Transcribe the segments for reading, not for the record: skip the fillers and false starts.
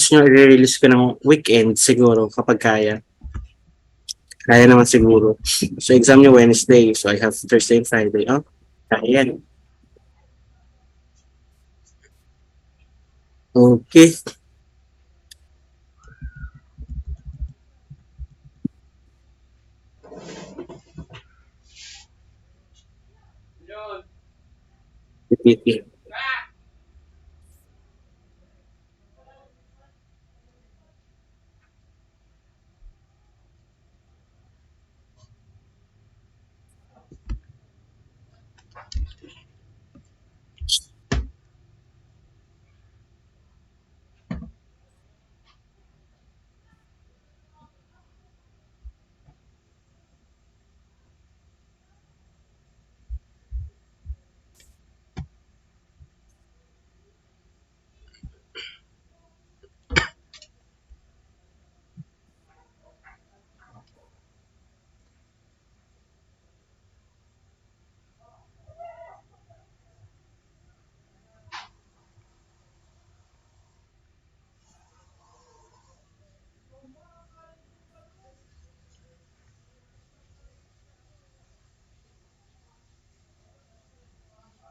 gusto nyo, i-release ko ng weekend siguro kapag kaya. Kaya naman siguro. So, exam nyo Wednesday. So, I have Thursday and Friday. Oh, kaya yan. Okay. PPT.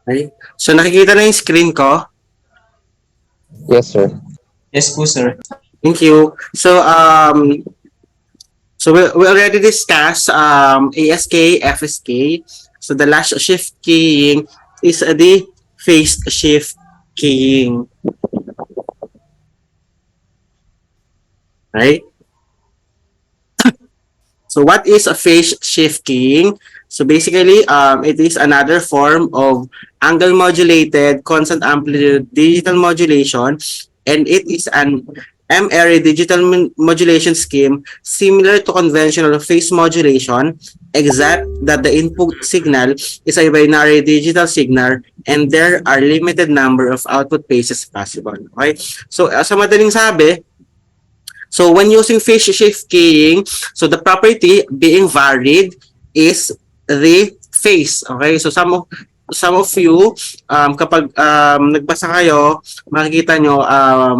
Okay. So, nakikita na yung screen ko. Yes, sir. Yes po, sir. Thank you. So, we already discussed ASK, FSK. So, the last shift keying is the phase shift keying. Right? So, what is a phase shift keying? So, basically, it is another form of angle modulated constant amplitude digital modulation, and it is an M-area digital modulation scheme similar to conventional phase modulation, except that the input signal is a binary digital signal and there are limited number of output phases possible. Okay? So, sa madaling sabi, so when using phase shift keying, so the property being varied is the phase. Okay? So some of you, kapag nagbasa kayo, makikita nyo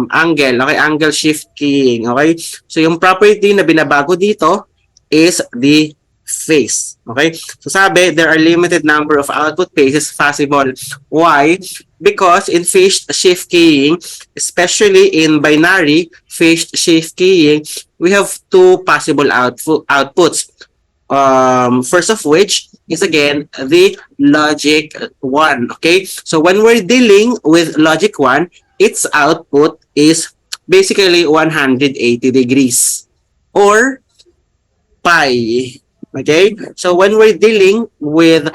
angle. Okay? Angle shift keying. Okay? So yung property na binabago dito is the phase. Okay? So sabi, there are limited number of output phases possible. Why? Because in phase shift keying, especially in binary phase shift keying, we have two possible outputs. First of which is again the logic 1. Okay, so when we're dealing with logic 1, its output is basically 180 degrees or pi. Okay, so when we're dealing with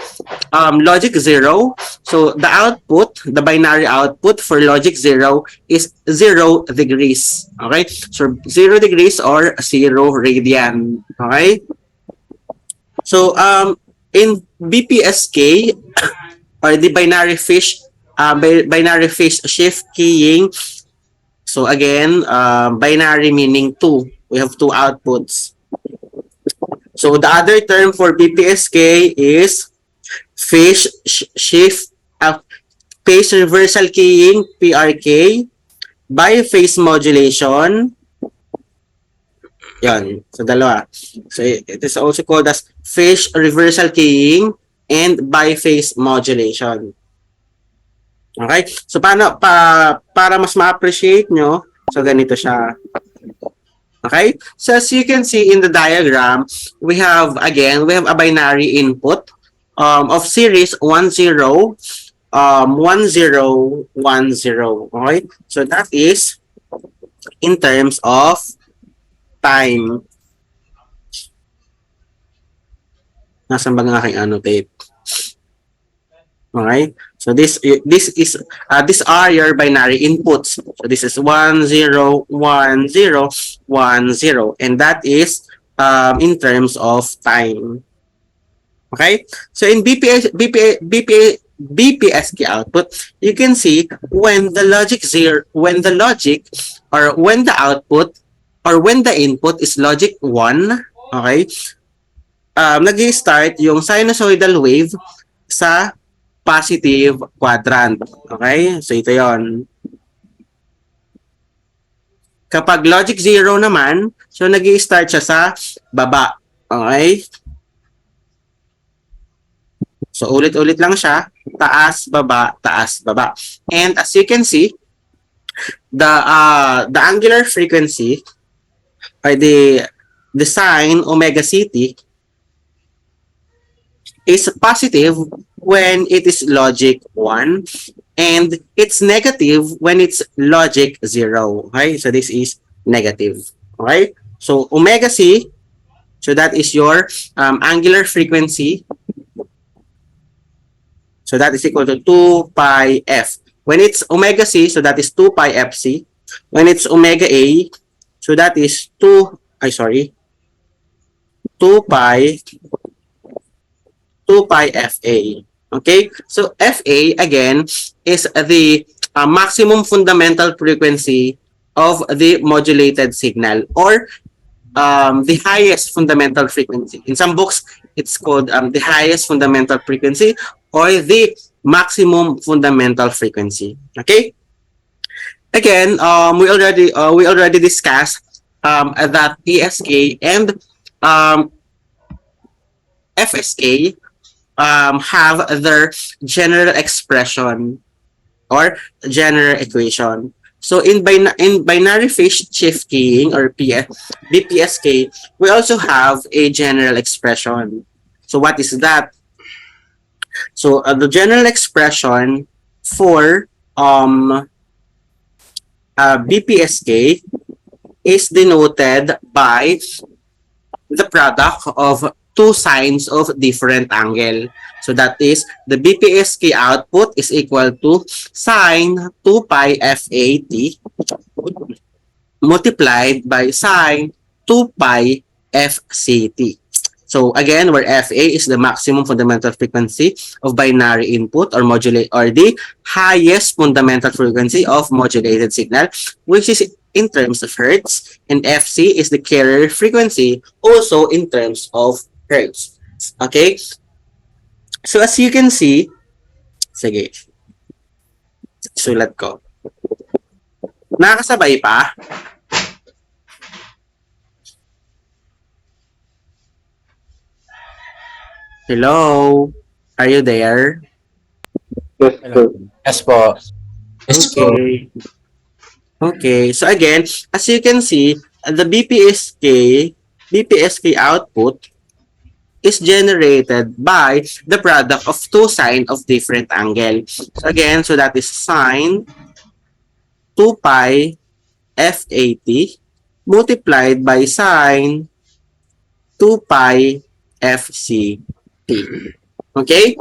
logic 0, so the output, the binary output for logic 0 is 0 degrees. Okay, so 0 degrees or 0 radian. Okay, so in BPSK or the binary phase shift keying, so again, binary meaning 2. We have two outputs. So the other term for BPSK is phase shift, phase reversal keying, PRK, biphase modulation. Yan, so dalawa. So it is also called as phase reversal keying and biphase modulation. Okay? So para mas ma-appreciate nyo, so ganito siya. Okay? So as you can see in the diagram, we have a binary input of series 10 10 10. Okay? So that is in terms of time. Nasaan ba ang aking annotate? Okay? So these are your binary inputs. So this is 10 10 10, and that is in terms of time. Okay? So in BPSK output, you can see when the logic or when the output or when the input is logic 1, okay? Nag-start yung sinusoidal wave sa positive quadrant. Okay? So ito yon. Kapag logic 0 naman, so nag-i-start siya sa baba. Okay? So ulit-ulit lang siya, taas, baba, taas, baba. And as you can see, the angular frequency or the sign omega ct is positive when it is logic 1 and it's negative when it's logic 0. Okay? So this is negative. Okay? So omega c, so that is your angular frequency. So that is equal to 2 pi f. When it's omega c, so that is 2 pi fc. When it's omega a, so that is 2 pi 2 pi fa. Okay? So fa again is the maximum fundamental frequency of the modulated signal or the highest fundamental frequency. In some books, it's called the highest fundamental frequency or the maximum fundamental frequency. Okay? Again, we already discussed that PSK and um, FSK have their general expression or general equation. So in binary phase shift keying or BPSK, we also have a general expression. So what is that? So the general expression for BPSK is denoted by the product of two sines of different angle. So that is the BPSK output is equal to sine 2 pi FAT multiplied by sine 2 pi FCT. So again, where FA is the maximum fundamental frequency of binary input or modulate or the highest fundamental frequency of modulated signal, which is in terms of hertz, and FC is the carrier frequency, also in terms of hertz. Okay? So as you can see, sige, sulat ko. Nakakasabay pa? Hello? Are you there? Yes, sir. Yes po. Okay. Okay. So again, as you can see, the BPSK output is generated by the product of two sine of different angle. So again, so that is sine 2 pi FAT multiplied by sine 2 pi FCT. Okay?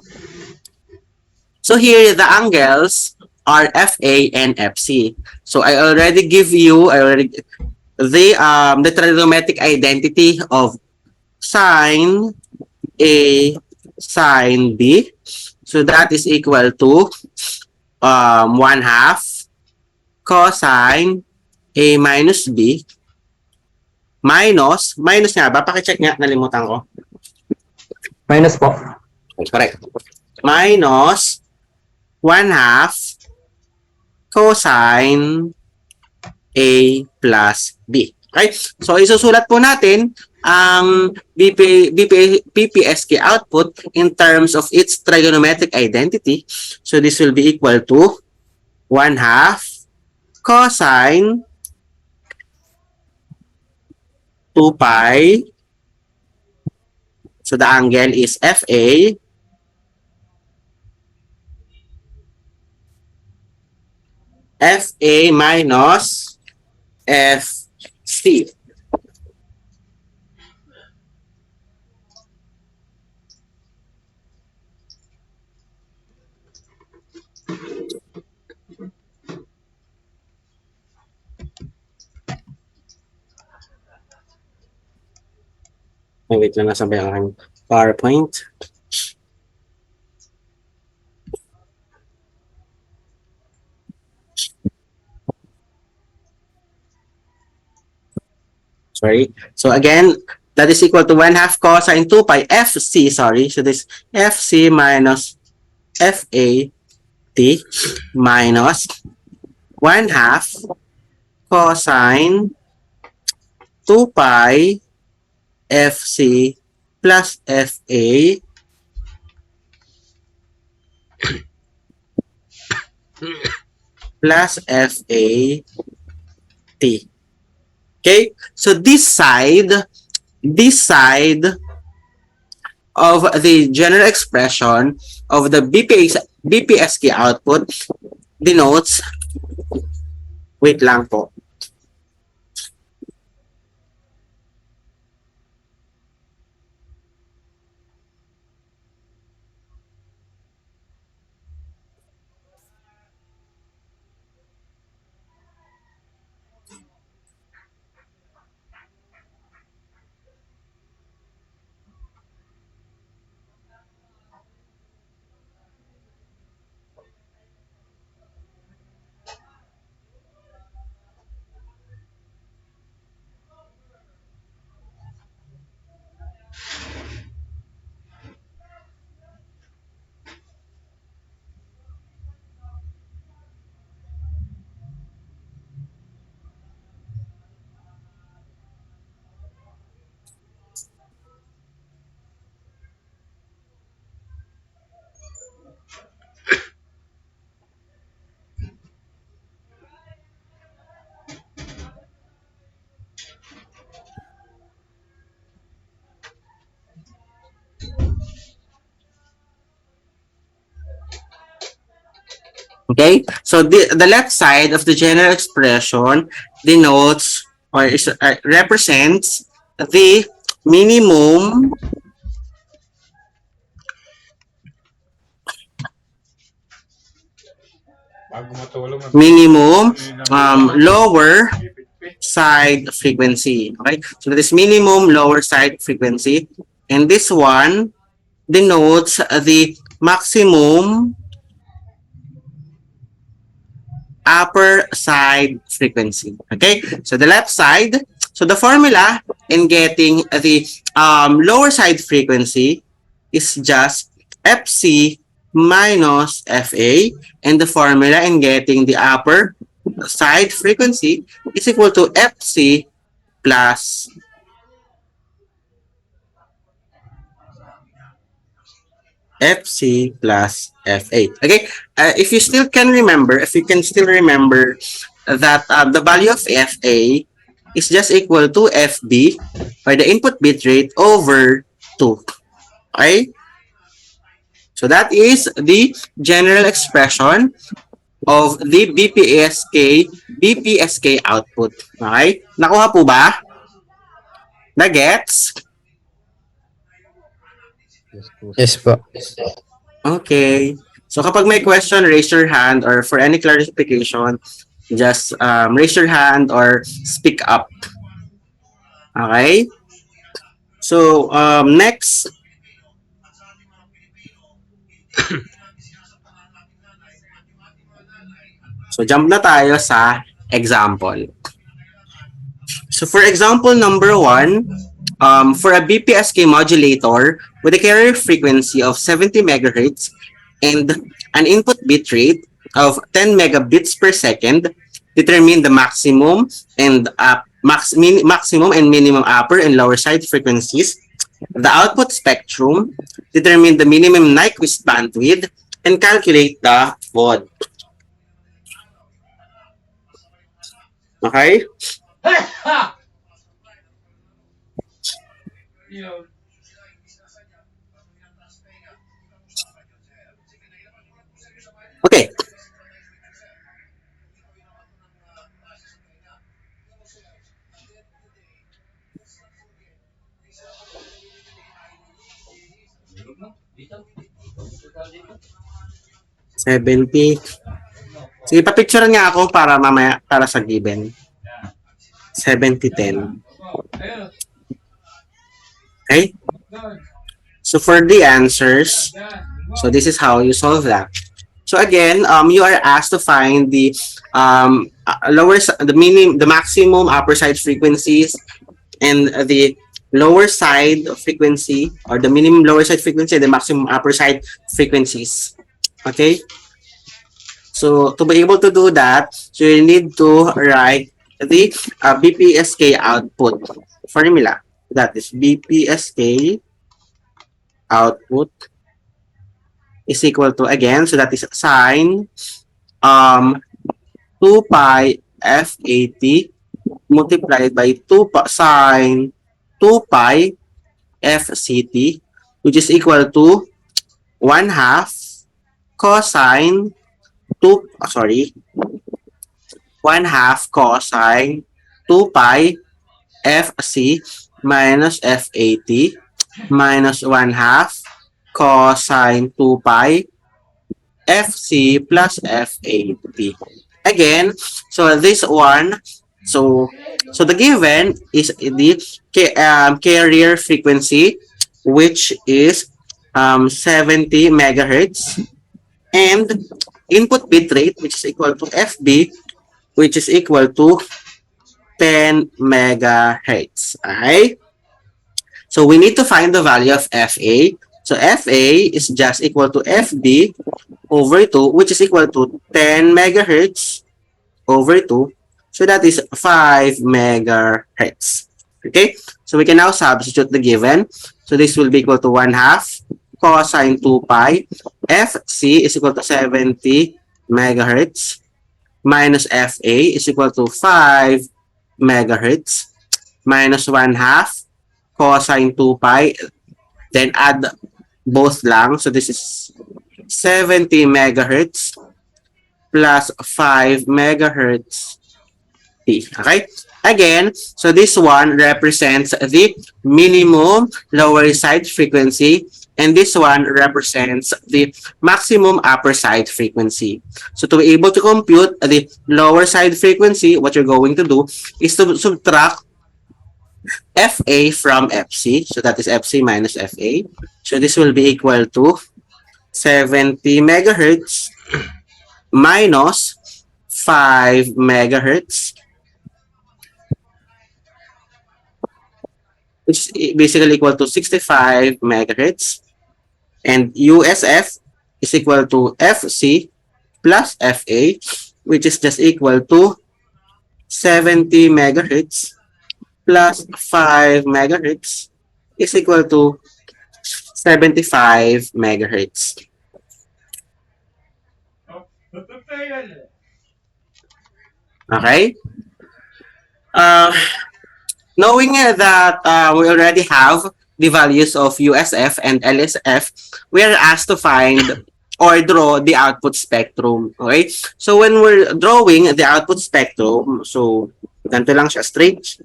So here, the angles are FA and FC. So I already give you the trigonometric identity of sine A sine B. So that is equal to 1 half cosine A minus B minus nga ba? Pakicheck nga, nalimutan ko. Minus po. Correct. Minus 1 half cosine A plus B. Okay? So, isusulat po natin ang BPSK output in terms of its trigonometric identity. So, this will be equal to 1 half cosine 2 pi. So, the angle is FA FA minus FC. Wait lang, nasabay ang aking PowerPoint. Sorry. So again, that is equal to 1 half cosine 2 pi FC, sorry. So this FC minus FAT minus 1 half cosine 2 pi FC plus FA plus FA T. Okay, so this side of the general expression of the BPSK output denotes, wait lang po. Okay, so the left side of the general expression denotes or represents the minimum lower side frequency. Okay, so this minimum lower side frequency, and this one denotes the maximum upper side frequency. Okay, so the left side, so the formula in getting the lower side frequency is just FC minus FA, and the formula in getting the upper side frequency is equal to FC plus FC plus FA. Okay, if you still can remember, if you can still remember that the value of FA is just equal to FB, or the input bit rate, over 2. Okay? So that is the general expression of the BPSK output. Okay? Nakuha po ba? Na-gets? Yes po. Okay. So kapag may question, raise your hand, or for any clarification, just raise your hand or speak up. Okay? So next. So jump na tayo sa example. So for example number 1, for a BPSK modulator with a carrier frequency of 70 megahertz and an input bit rate of 10 megabits per second, determine the maximum and maximum and minimum upper and lower side frequencies, the output spectrum, determine the minimum Nyquist bandwidth, and calculate the baud. Okay? Okay. $70. Sige, pa-picture nga ako para mamaya, para sa given. 70-10. Okay? So for the answers, so this is how you solve that. So again, you are asked to find the the maximum upper side frequencies and the lower side frequency, or the minimum lower side frequency and the maximum upper side frequencies. Okay? So to be able to do that, so you need to write the BPSK output formula. That is BPSK output is equal to, again, so that is sine 2 pi FAT multiplied by 2 pi sine 2 pi FCT, which is equal to 1 half cosine 2, 1 half cosine 2 pi FC minus FAT minus 1 half cosine 2 pi FC plus FAT. Again, so this one, so the given is the carrier frequency, which is 70 megahertz, and input bit rate, which is equal to FB, which is equal to 10 megahertz. Okay? So we need to find the value of FA. So FA is just equal to FB over 2, which is equal to 10 megahertz over 2. So that is 5 megahertz. Okay? So we can now substitute the given. So this will be equal to 1 half cosine 2 pi. FC is equal to 70 megahertz minus FA is equal to 5 megahertz minus 1 half cosine 2 pi. Then add both lang. So this is 70 megahertz plus 5 megahertz T. Okay? Again, so this one represents the minimum lower side frequency, and this one represents the maximum upper side frequency. So to be able to compute the lower side frequency, what you're going to do is to subtract FA from FC. So that is FC minus FA. So this will be equal to 70 megahertz minus 5 megahertz, which is basically equal to 65 megahertz. And USF is equal to FC plus FA, which is just equal to 70 megahertz plus 5 megahertz is equal to 75 megahertz. Okay? Knowing that we already have the values of USF and LSF, we are asked to find or draw the output spectrum. Okay? So when we're drawing the output spectrum, so ganito lang siya, straight,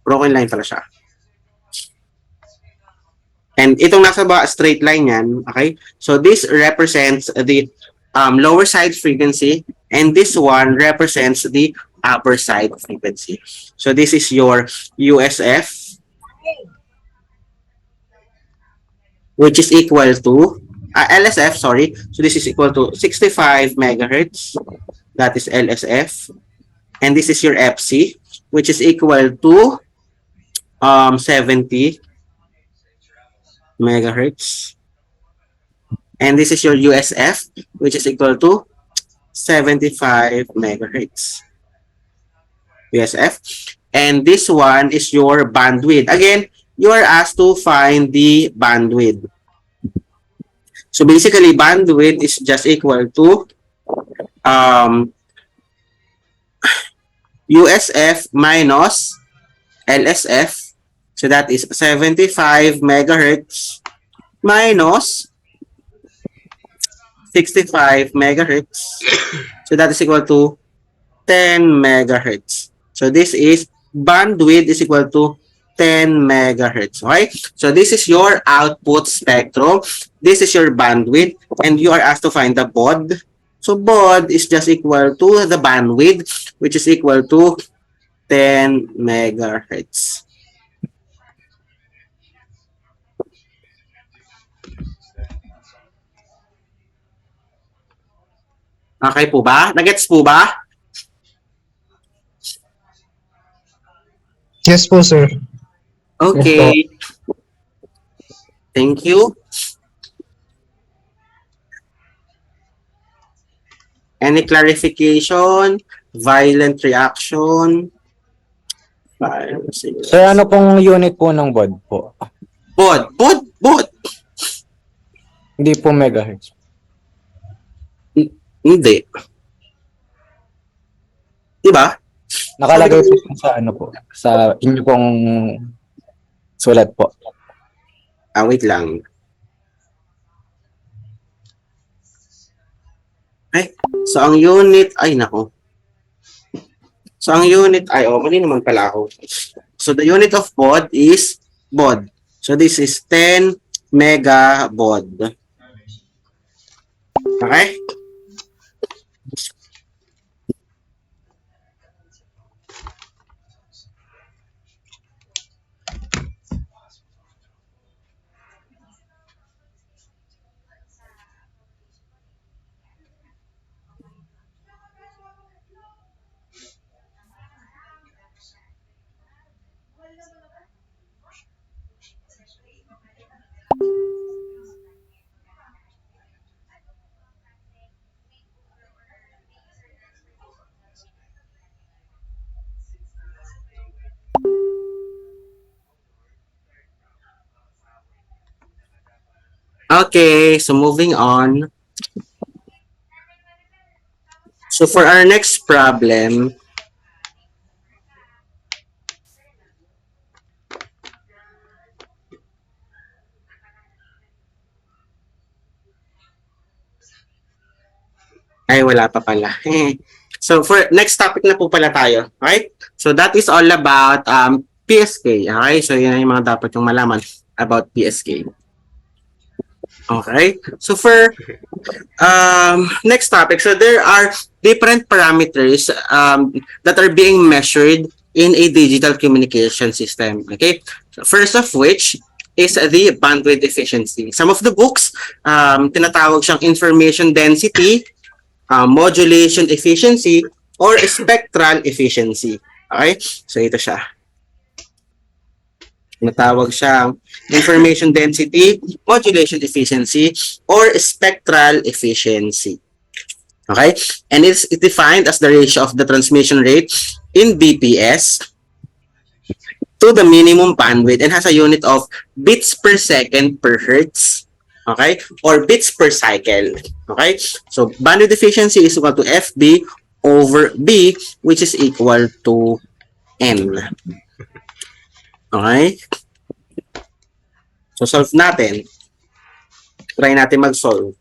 broken line pala siya. And itong nasa straight line yan, okay? So this represents the lower side frequency, and this one represents the upper side frequency. So this is your USF, which is equal to LSF, sorry. So this is equal to 65 megahertz. That is LSF. And this is your FC, which is equal to 70 megahertz. And this is your USF, which is equal to 75 megahertz. USF. And this one is your bandwidth. Again, you are asked to find the bandwidth. So basically, bandwidth is just equal to USF minus LSF. So that is 75 megahertz minus 65 megahertz. So that is equal to 10 megahertz. So this is bandwidth is equal to 10 megahertz. Okay? So this is your output spectrum. This is your bandwidth, and you are asked to find the baud. So baud is just equal to the bandwidth, which is equal to 10 megahertz. Okay po ba? Nagets po ba? Yes po, sir. Okay. Thank you. Any clarification? Violent reaction? 5, 6. Sir, ano pong unit po ng baud po? Baud. Hindi po megahertz. Hindi. Diba? Nakalagay po sa ano po, sa inyo pong sulat po. Wait lang. So ang unit, ay nako. So ang unit, mali naman pala ako. So the unit of baud is baud. So this is 10 mega baud. Okay? Okay, so moving on. So for our next problem, ay wala pa pala. So for next topic na po pala tayo, right? So that is all about PSK, okay? So yun yung mga dapat yung malaman about PSK. Okay? So for next topic, so there are different parameters that are being measured in a digital communication system. Okay? So first of which is the bandwidth efficiency. Some of the books, tinatawag siyang information density, modulation efficiency, or spectral efficiency. Okay? So ito siya. Natawag siyang information density, modulation efficiency, or spectral efficiency. Okay? And it's defined as the ratio of the transmission rate in BPS to the minimum bandwidth and has a unit of bits per second per hertz. Okay? Or bits per cycle. Okay? So, bandwidth efficiency is equal to FB over B, which is equal to N. Okay? So, solve natin. Try natin mag-solve.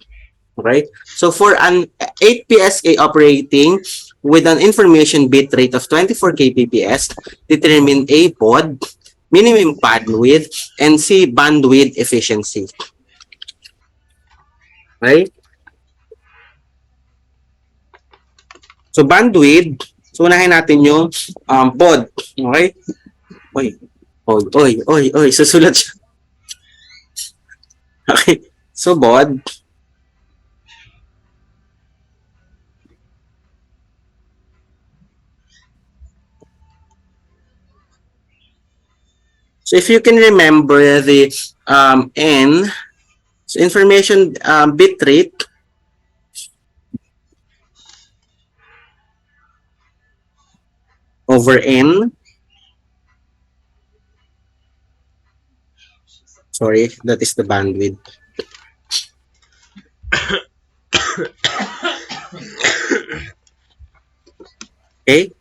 Okay? So, for an 8 PSK operating with an information bit rate of 24 kbps, determine A, baud, minimum bandwidth, and C, bandwidth efficiency. Okay? So, bandwidth, so unahin natin yung baud. Okay? Oy, susulat siya. Okay. So, baud. So, if you can remember the N, so information bit rate over N. Sorry, that is the bandwidth. Okay.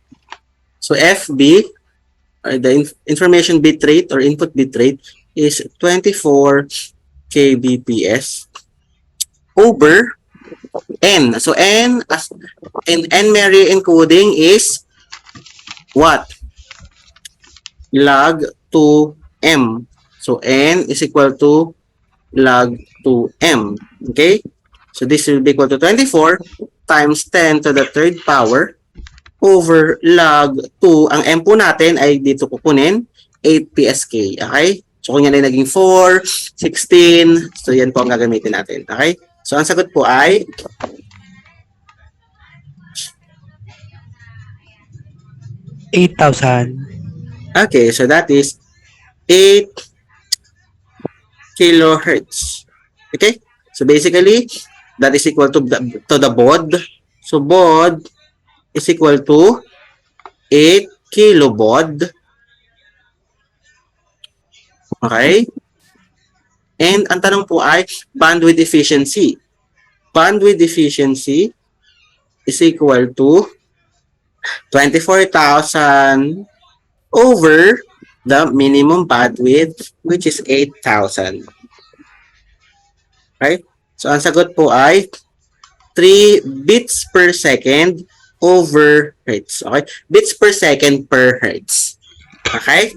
So FB, the information bit rate or input bit rate is 24 kbps over N. So N as in N-Mary encoding is what? Log 2M. So N is equal to log 2M. Okay? So this will be equal to 24 times 10 to the third power over log 2. Ang M po natin ay dito kukunin 8 PSK. Okay? So kung yan ay naging 4, 16, so yan po ang gagamitin natin. Okay? So ang sagot po ay 8,000. okay, so that is 8 kilohertz. Okay? So basically, that is equal to the baud. So baud is equal to 8 kilobaud Okay? And ang tanong po ay bandwidth efficiency. Bandwidth efficiency is equal to 24,000 over the minimum bandwidth, which is 8,000. Right? So, ang sagot po ay 3 bits per second over hertz. Okay? Bits per second per hertz. Okay?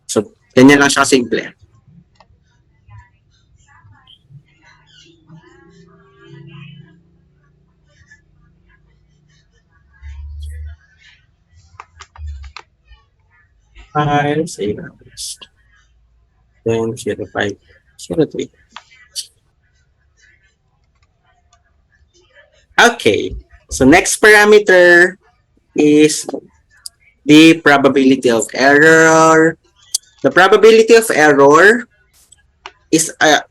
So, ganyan lang siya simple. Five, 6, 10, 0, 5, 0, 3. Okay. So, next parameter is the probability of error. The probability of error is a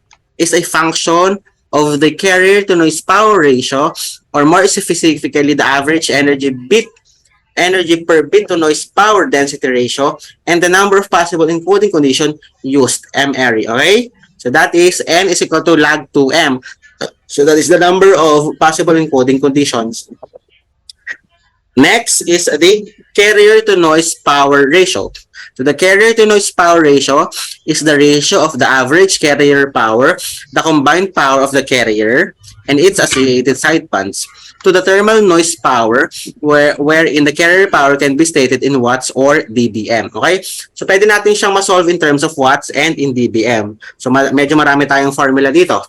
function of the carrier to noise power ratio, or more specifically, the average energy per bit to noise power density ratio, and the number of possible encoding conditions used, MRE. Okay? So that is N is equal to log 2M. So that is the number of possible encoding conditions. Next is the carrier to noise power ratio. So the carrier to noise power ratio is the ratio of the average carrier power, the combined power of the carrier, and its associated sidebands, to the thermal noise power, wherein the carrier power can be stated in watts or dBm. Okay? So pwede natin siyang ma-solve in terms of watts and in dBm. So medyo marami tayong formula dito.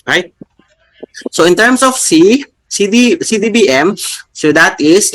Okay? So in terms of CdBm, so that is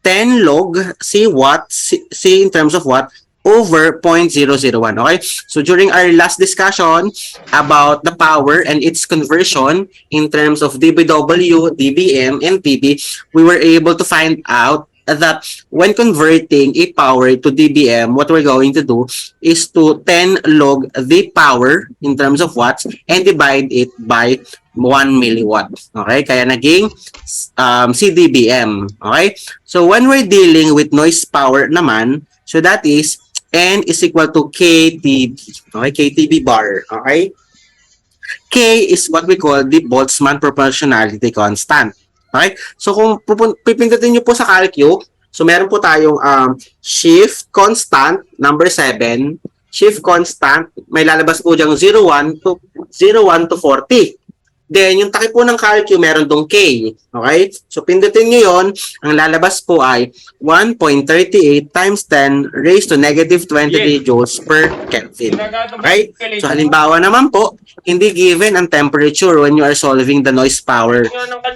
10 log C watt, C in terms of watt, over 0.001. Okay? So during our last discussion about the power and its conversion in terms of dBW, dBm, and dB, we were able to find out that when converting a power to dBm, what we're going to do is to 10 log the power in terms of watts and divide it by 1 milliwatt. Okay? Kaya naging CdBm. Okay? So when we're dealing with noise power naman, so that is N is equal to KTB. Okay? KTB bar. Okay? K is what we call the Boltzmann proportionality constant. Okay? So kung pipindutin nyo po sa calcu, so meron po tayong shift constant, number 7. Shift constant, may lalabas po diyang 01 to 40. Then, yung takip po ng calcu, meron dong K. Okay? So, pindutin nyo yun. Ang lalabas po ay 1.38 times 10 raised to negative 23 joules per Kelvin. Okay? So, halimbawa naman po, hindi given ang temperature when you are solving the noise power,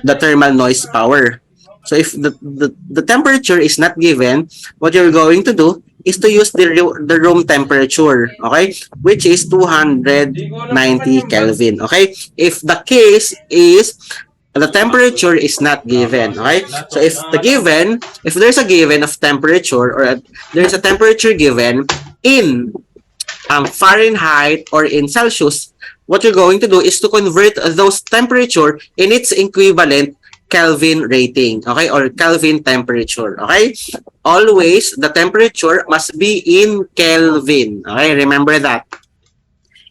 the thermal noise power. So, if the temperature is not given, what you're going to do is to use the room temperature, okay, which is 290 Kelvin, okay? If the case is the temperature is not given, okay? So if there's a given of temperature, or there's a temperature given in Fahrenheit or in Celsius, what you're going to do is to convert those temperature in its equivalent Kelvin rating, okay, or Kelvin temperature, okay? Always, the temperature must be in Kelvin, okay? Remember that.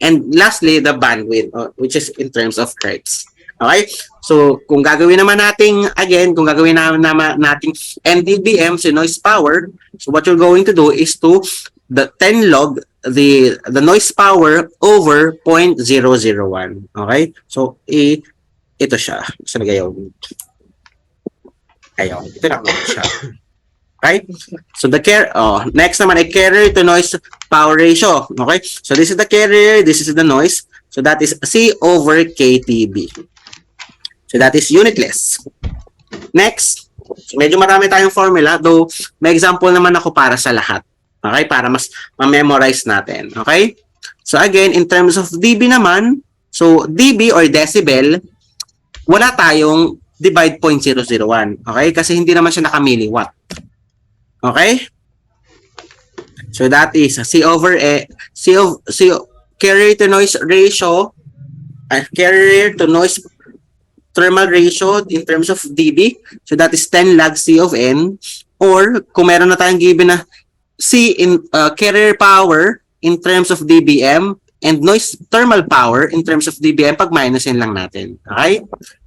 And lastly, the bandwidth, which is in terms of hertz, okay? So, kung gagawin naman natin, kung gagawin naman natin NdBm, so noise power, so what you're going to do is to the 10 log the noise power over 0.001, okay? So, ito siya. Saan nagayaw? Ayaw. Ito lang siya. Okay? So, next naman ay carrier to noise power ratio. Okay? So, this is the carrier. This is the noise. So, that is C over KTB. So, that is unitless. Next. So, medyo marami tayong formula. Though, may example naman ako para sa lahat. Okay? Para mas ma-memorize natin. Okay? So, again, in terms of dB naman, so, dB or decibel, wala tayong divide 0.001. Okay? Kasi hindi naman siya naka-milliwatt. Okay? So that is C over carrier to noise ratio, carrier to noise thermal ratio in terms of dB. So that is 10 log C of N. Or kung meron na tayong given na C in carrier power, in terms of dBm and noise thermal power in terms of dBm pag minusin lang natin. Okay?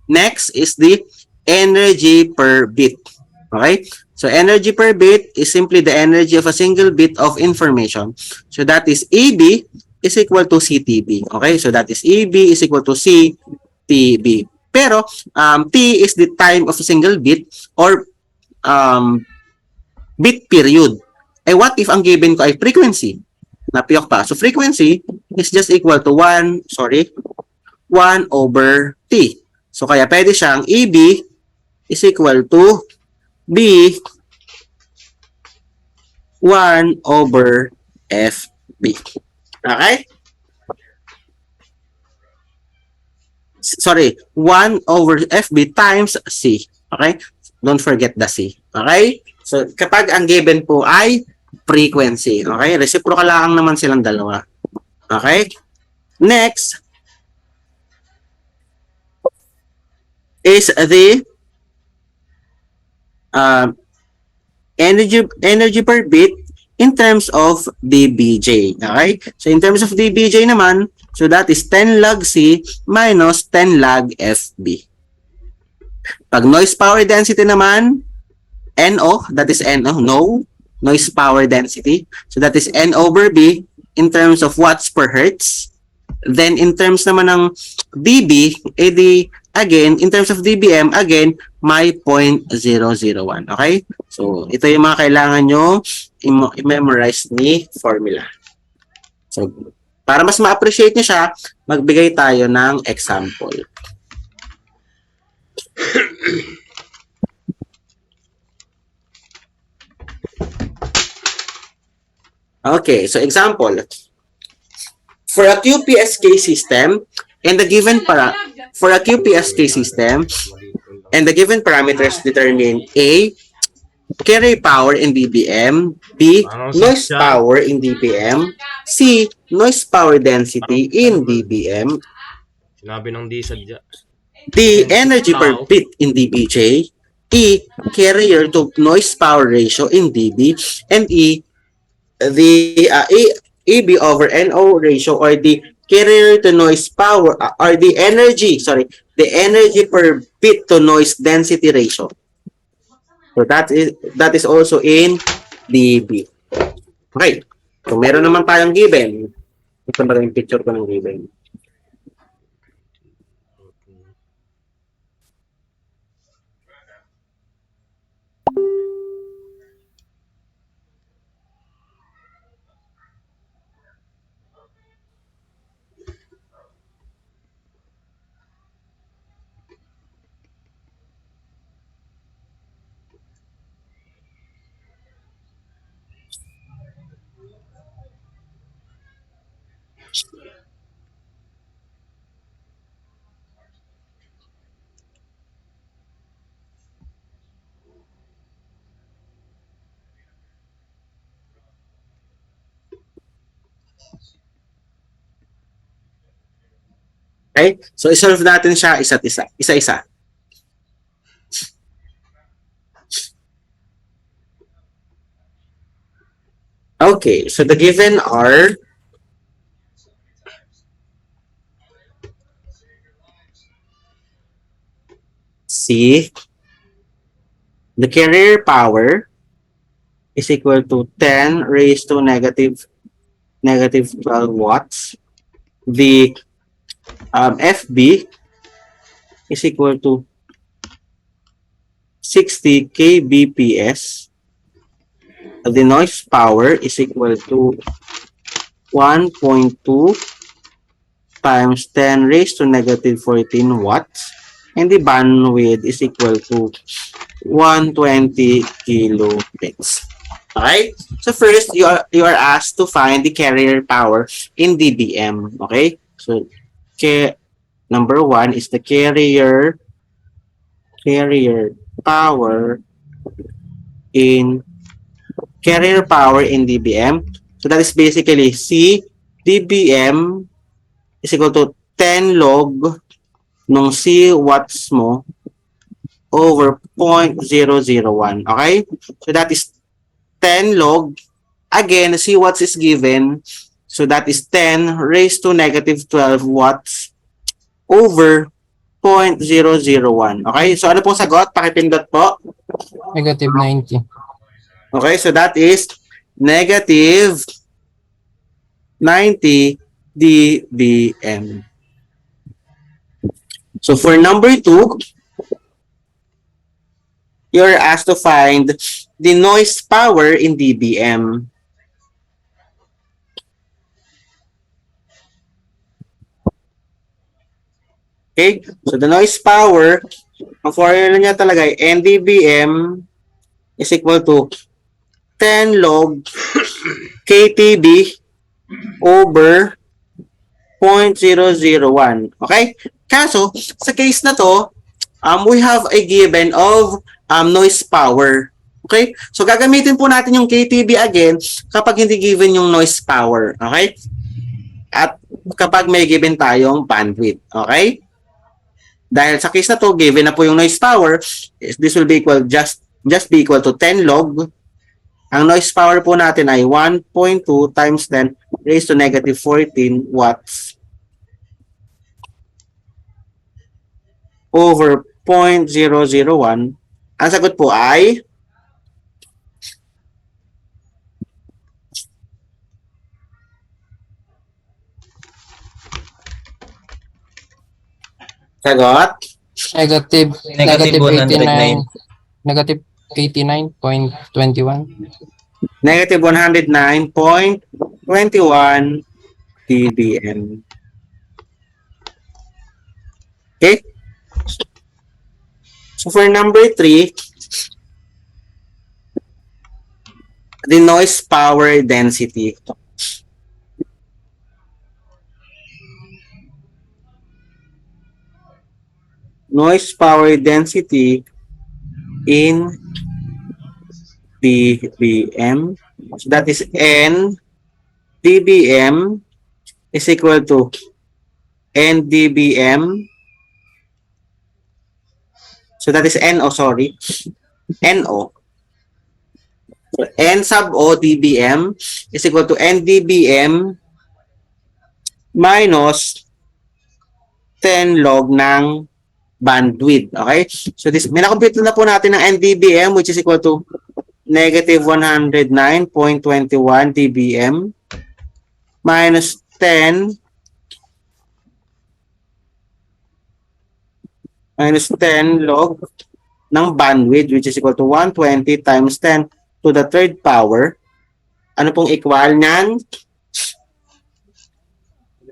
Next is the energy per bit. Okay? So energy per bit is simply the energy of a single bit of information. So that is EB is equal to CTB. Okay? So that is EB is equal to CTB. Pero T is the time of a single bit or bit period. Eh what if ang given ko ay frequency? Napiyok pa. So frequency is just equal to 1 over T. So kaya pwede siyang EB is equal to B 1 over FB. Okay? Sorry, 1 over FB times C. Okay? Don't forget the C. Okay? So kapag ang given po ay frequency. Okay? Reciprocal lang naman silang dalawa. Okay? Next is the energy per bit in terms of dBj. Okay? So in terms of dBj naman, so that is 10 log C minus 10 log FB. Pag noise power density naman, NO, that is NO, no, noise power density. So that is N over B in terms of watts per hertz. Then in terms naman ng dB, again, in terms of dBm, again, may 0.001. Okay? So ito yung mga kailangan nyo i-memorize ni formula. So para mas ma-appreciate nyo siya, magbigay tayo ng example. Okay, so example. For a QPSK system and the given parameters determine A, carrier power in dBm, B, noise power in dBm, C, noise power density in dBm, Sinabi ng di sadya. D, energy per bit in dBj, E, carrier to noise power ratio in dB, and E, the EB over NO ratio or the carrier to noise power or the energy per bit to noise density ratio. So that is also in dB. Okay. So meron naman tayong given. Ito ba yung picture ko ng given? Okay? So, isolve natin siya isa-isa. Okay, so the given are C, the carrier power is equal to 10 raised to negative 12 watts. The FB is equal to 60 kbps. The noise power is equal to 1.2 times 10 raised to negative 14 watts. And the bandwidth is equal to 120 kilobits. Okay? So first, you are asked to find the carrier power in dBm. Okay? So, number 1 is the carrier power in dBm. So that is basically C dBm is equal to 10 log nung C watts mo over 0.001. Okay? So that is 10 log. Again, C watts is given. So that is 10 raised to negative 12 watts over 0.001. Okay, so ano pong sagot? Pakipindot po. Negative 90. Okay, so that is negative 90 dBm. So for number 2, you're asked to find the noise power in dBm. Okay, so the noise power, ang formula niya talaga ay NdBm is equal to 10 log KTB over 0.001. Okay? Kaso, sa case na to, we have a given of noise power. Okay? So, gagamitin po natin yung KTB again kapag hindi given yung noise power. Okay? At kapag may given tayong bandwidth. Okay? Dahil sa case na to, given na po yung noise power, this will be equal, just be equal to 10 log. Ang noise power po natin ay 1.2 times 10 raised to negative 14 watts over 0.001. Ang sagot po ay sagot Negative, Negative 109. negative 89.21. negative 109.21 dBm. Okay? So for number 3, the noise power density. Noise power density in dBm. So that is N dBm is equal to N dBm. So that is NO, sorry. NO. So N sub O dBm is equal to N dBm minus 10 log ng bandwidth. Okay? So this, minakompute na po natin ng NdBm which is equal to negative 109.21 dBm minus 10 log ng bandwidth which is equal to 120 times 10 to the third power. Ano pong equal niyan?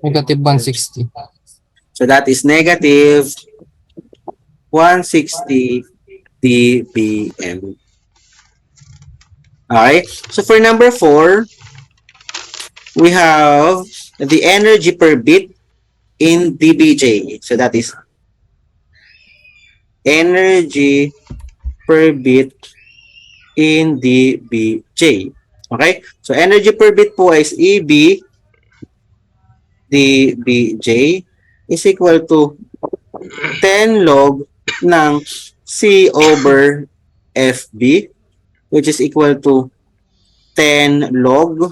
Negative 160. So that is negative 160 dBm. Okay. So for number 4, we have the energy per bit in dBj. So that is energy per bit in dBj. Okay? So energy per bit po is EB dBj is equal to 10 log ng C over FB which is equal to 10 log.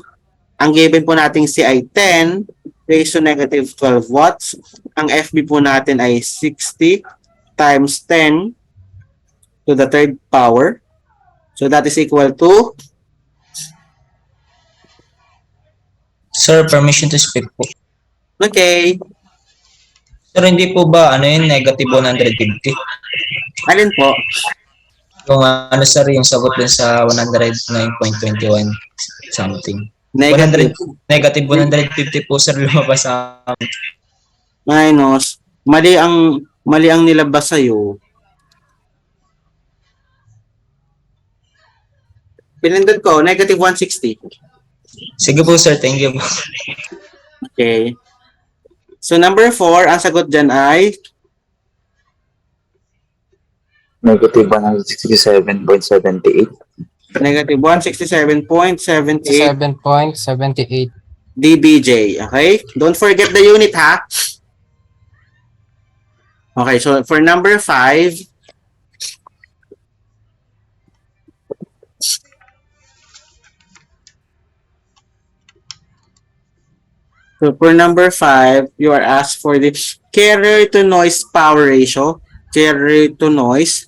Ang given po nating C ay 10 raised to negative 12 watts. Ang FB po natin ay 60 times 10 to the third power. So that is equal to Sir, permission to speak po. okay. Sir, hindi po ba yun, negative 150? Alin po? Yung sir, yung sagot dun sa 109.21 something. Negative negative 150 po sir lumabas sa minus mali ang nilabas sa iyo. Pinindot ko negative 160. Sige po sir, thank you po. Okay. So number 4, ang sagot dyan ay Negative 167.78. negative 167.78 7.78. dBj. Okay? Don't forget the unit, ha? Okay, so for number 5, So for number 5, you are asked for the carrier to noise power ratio. Carrier to noise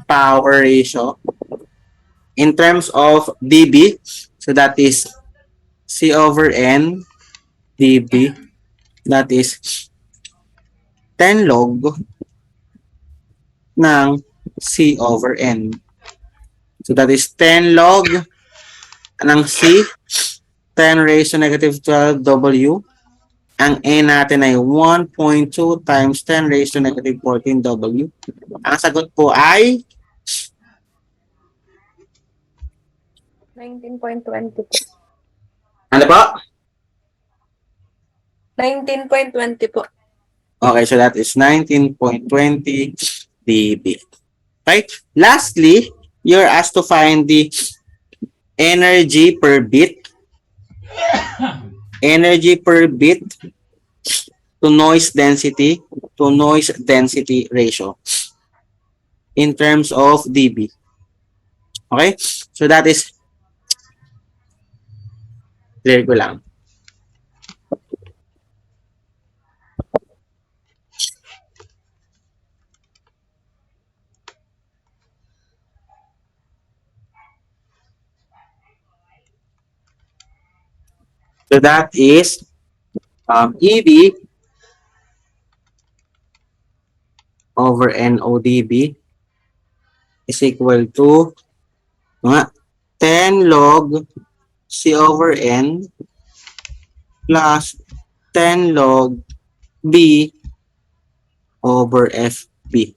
power ratio in terms of dB. So that is C over N dB. That is 10 log ng C over N. So that is 10 log ng C, 10 raised to negative 12 W. Ang N natin ay 1.2 times 10 raised to negative 14 W. Ang sagot po ay 19.20 po. ano po? 19.20 po. Okay, so that is 19.20 dB. Right? Lastly, you're asked to find the energy per bit. Energy per bit to noise density ratio in terms of dB. Okay? So that is clear ko lang. So that is EB over NODB is equal to 10 log C over N plus 10 log B over FB.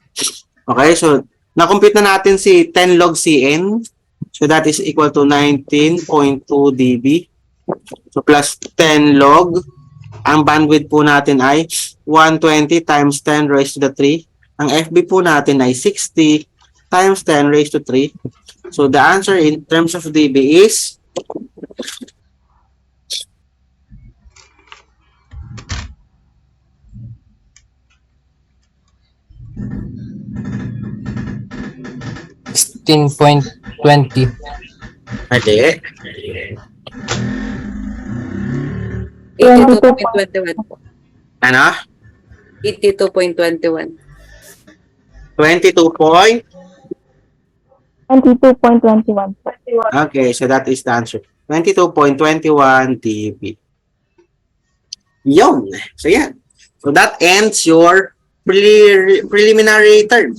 Okay, so na-compute na natin si 10 log CN. So that is equal to 19.2 dB. So plus 10 log. Ang bandwidth po natin ay 120 times 10 raised to the 3. Ang FB po natin ay 60 times 10 raised to 3. So the answer in terms of dB is $16.20. mali. 82.21 po. Ano? 82.21. 22 point. 22.21 po. Okay, so that is the answer. 22.21 dB. Yun. So yan. So that ends your preliminary term.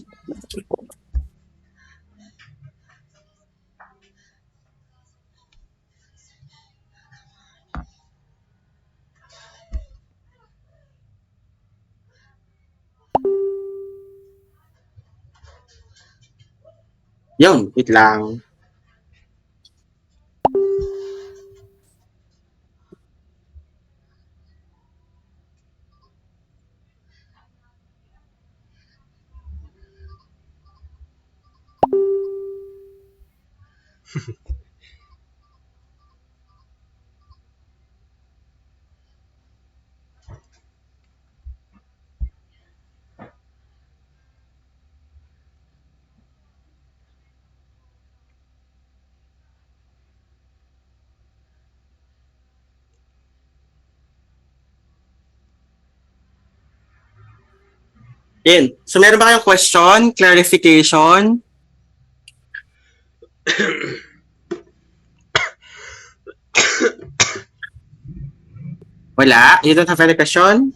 Yun, wait lang. Yan. So meron ba kayong question, clarification? Wala? You don't have any question?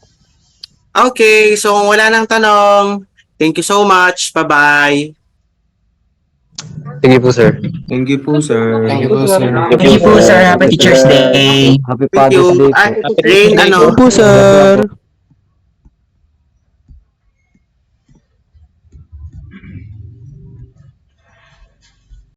Okay, so kung wala nang tanong, thank you so much. Bye-bye. Thank you po, sir. Thank you po, sir. Thank you po, sir. Happy Teacher's Day. Happy Thank Father's you. Day po. Rain, ano? po, sir.